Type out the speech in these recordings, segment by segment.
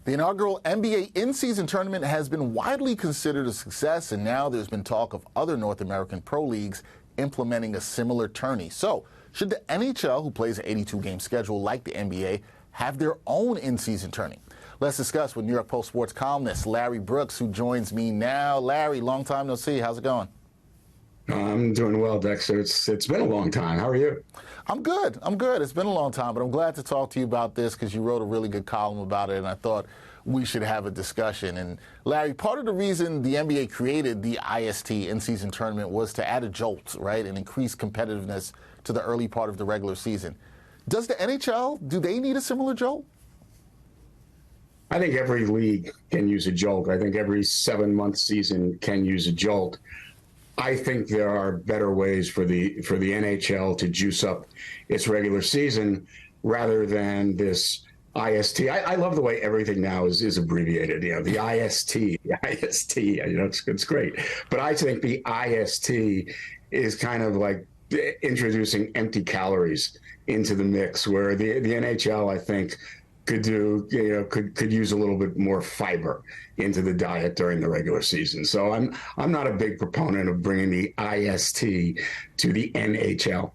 The inaugural NBA in-season tournament has been widely considered a success, and now there's been talk of other North American pro leagues implementing a similar tourney. So, should the NHL, who plays an 82-game schedule like the NBA, have their own in-season tourney? Let's discuss with New York Post sports columnist Larry Brooks, who joins me now. Larry, long time no see. How's it going? I'm doing well, Dexter. It's been a long time. How are you? I'm good. It's been a long time, but I'm glad to talk to you about this because you wrote a really good column about it, and I thought we should have a discussion. And Larry, part of the reason the NBA created the IST in-season tournament was to add a jolt, right, and increase competitiveness to the early part of the regular season. Does the NHL, do they need a similar jolt? I think every league can use a jolt. I think every 7-month season can use a jolt. I think there are better ways for the NHL to juice up its regular season rather than this IST. I love the way everything now is abbreviated. You know, the IST. You know, it's great. But I think the IST is kind of like introducing empty calories into the mix, where the NHL, I think, could use a little bit more fiber into the diet during the regular season. So I'm not a big proponent of bringing the IST to the NHL.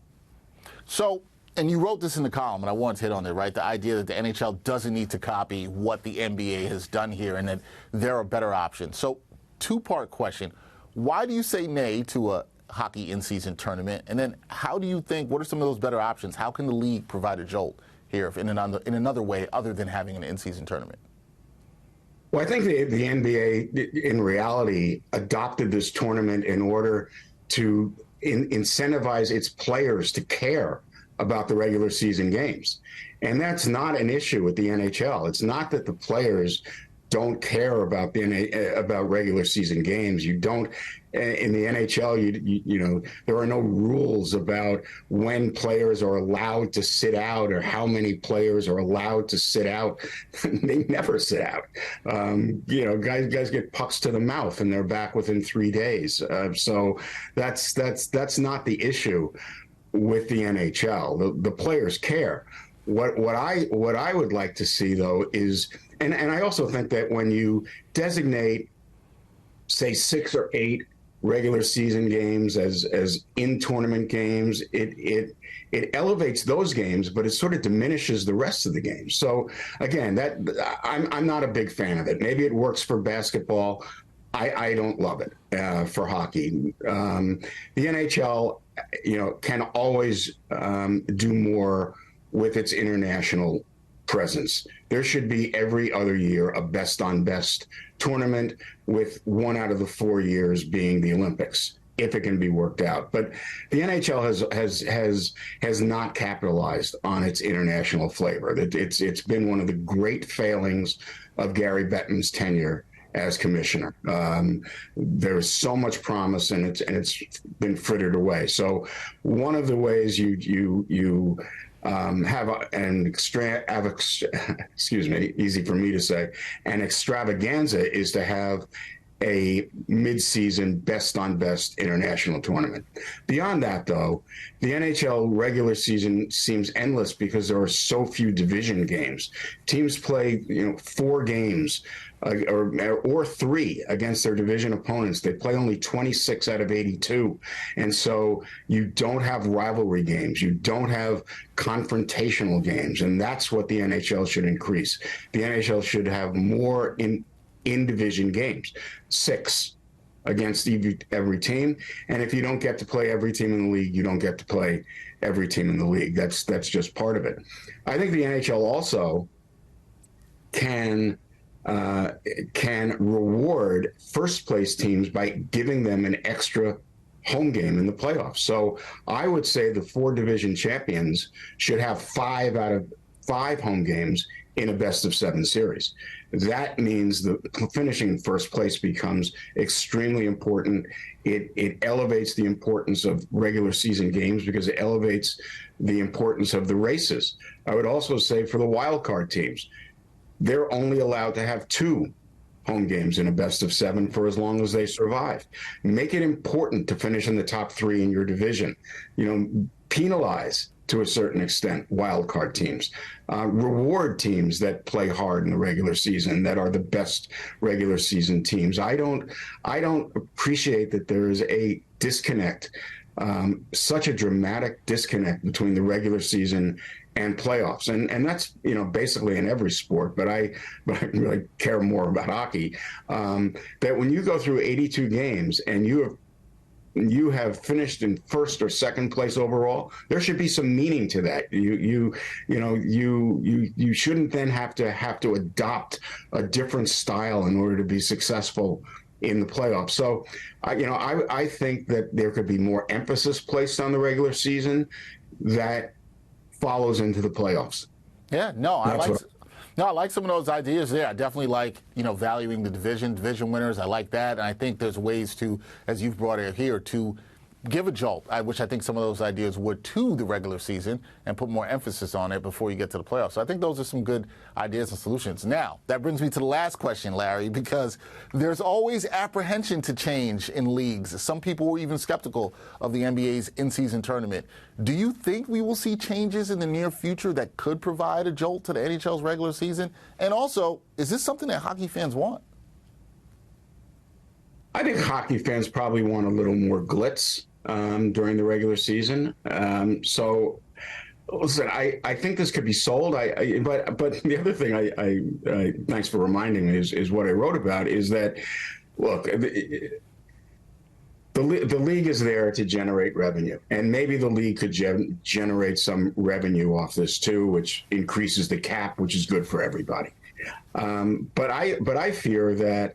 So, and you wrote this in the column, and I wanted to hit on it, right? The idea that the NHL doesn't need to copy what the NBA has done here and that there are better options. So, two-part question. Why do you say nay to a hockey in-season tournament? And then how do you think, what are some of those better options? How can the league provide a jolt here in another way other than having an in-season tournament? Well, I think the NBA, in reality, adopted this tournament in order to incentivize its players to care about the regular season games. And that's not an issue with the NHL. It's not that the players don't care about about regular season games. You don't in the NHL. You know, there are no rules about when players are allowed to sit out or how many players are allowed to sit out. They never sit out. You know, guys get pucks to the mouth and they're back within 3 days. So that's not the issue with the NHL. The players care. What I would like to see, though, is, and I also think that when you designate, say, 6 or 8 regular season games as in-tournament games, it elevates those games, but it sort of diminishes the rest of the games. So again, that I'm not a big fan of it. Maybe it works for basketball. I don't love it for hockey. The NHL, you know, can always do more with its international presence. There should be every other year a best-on-best tournament, with 1 out of the 4 years being the Olympics, if it can be worked out. But the NHL has not capitalized on its international flavor. It's been one of the great failings of Gary Bettman's tenure as commissioner. There's so much promise, and it's been frittered away. So one of the ways you excuse me, easy for me to say, an extravaganza is to have a mid-season best-on-best international tournament. Beyond that, though, the NHL regular season seems endless because there are so few division games. Teams play, 4 games or 3 against their division opponents. They play only 26 out of 82. And so you don't have rivalry games. You don't have confrontational games. And that's what the NHL should increase. The NHL should have more in-division games, 6 against every team. And if you don't get to play every team in the league, you don't get to play every team in the league. That's just part of it. I think the NHL also can reward first place teams by giving them an extra home game in the playoffs. So I would say the 4 division champions should have 5 out of 5 home games in a best-of-7 series. That means the finishing in first place becomes extremely important. It elevates the importance of regular season games because it elevates the importance of the races. I would also say for the wild card teams, they're only allowed to have 2 home games in a best-of-7 for as long as they survive. Make it important to finish in the top 3 in your division. Penalize to a certain extent, wild card teams, reward teams that play hard in the regular season, that are the best regular season teams. I don't appreciate that there is a disconnect, such a dramatic disconnect between the regular season and playoffs, and that's basically in every sport. But I really care more about hockey. That when you go through 82 games and you have finished in first or second place overall, there should be some meaning to that. You shouldn't then have to adopt a different style in order to be successful in the playoffs. So, I think that there could be more emphasis placed on the regular season that follows into the playoffs. Yeah, I like some of those ideas there. I definitely like, valuing the division winners. I like that. And I think there's ways to, as you've brought it here, to give a jolt, which I think some of those ideas would, to the regular season and put more emphasis on it before you get to the playoffs. So I think those are some good ideas and solutions. Now, that brings me to the last question, Larry, because there's always apprehension to change in leagues. Some people were even skeptical of the NBA's in-season tournament. Do you think we will see changes in the near future that could provide a jolt to the NHL's regular season? And also, is this something that hockey fans want? I think hockey fans probably want a little more glitz during the regular season. So, listen, I think this could be sold. But the other thing I thanks for reminding me is what I wrote about is that, look, the league is there to generate revenue, and maybe the league could generate some revenue off this too, which increases the cap, which is good for everybody. But I fear that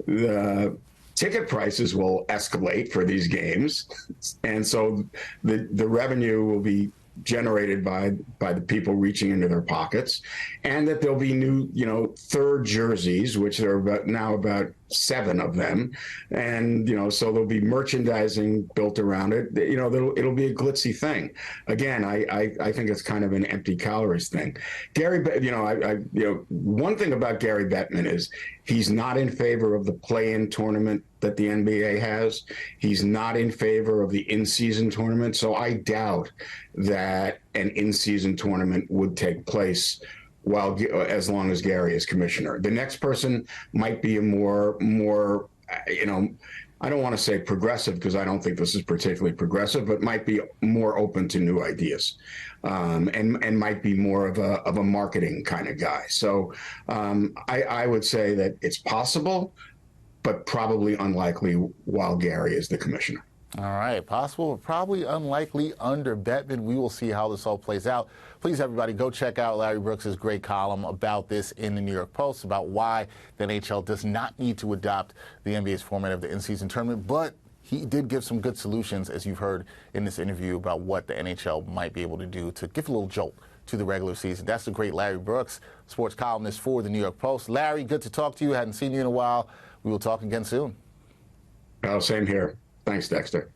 the ticket prices will escalate for these games, and so the revenue will be generated by the people reaching into their pockets, and that there'll be new, third jerseys, which are about 7 of them, and so there'll be merchandising built around it. It'll be a glitzy thing. Again, I think it's kind of an empty calories thing. One thing about Gary Bettman is he's not in favor of the play-in tournament that the NBA has. He's not in favor of the in-season tournament. So I doubt that an in-season tournament would take place as long as Gary is commissioner. The next person might be a more I don't want to say progressive, because I don't think this is particularly progressive, but might be more open to new ideas, and might be more of a marketing kind of guy. So I would say that it's possible, but probably unlikely while Gary is the commissioner. All right, possible, but probably unlikely under Bettman. We will see how this all plays out. Please, everybody, go check out Larry Brooks' great column about this in the New York Post, about why the NHL does not need to adopt the NBA's format of the in-season tournament. But he did give some good solutions, as you've heard in this interview, about what the NHL might be able to do to give a little jolt to the regular season. That's the great Larry Brooks, sports columnist for the New York Post. Larry, good to talk to you. Hadn't seen you in a while. We will talk again soon. Oh, same here. Thanks, Dexter.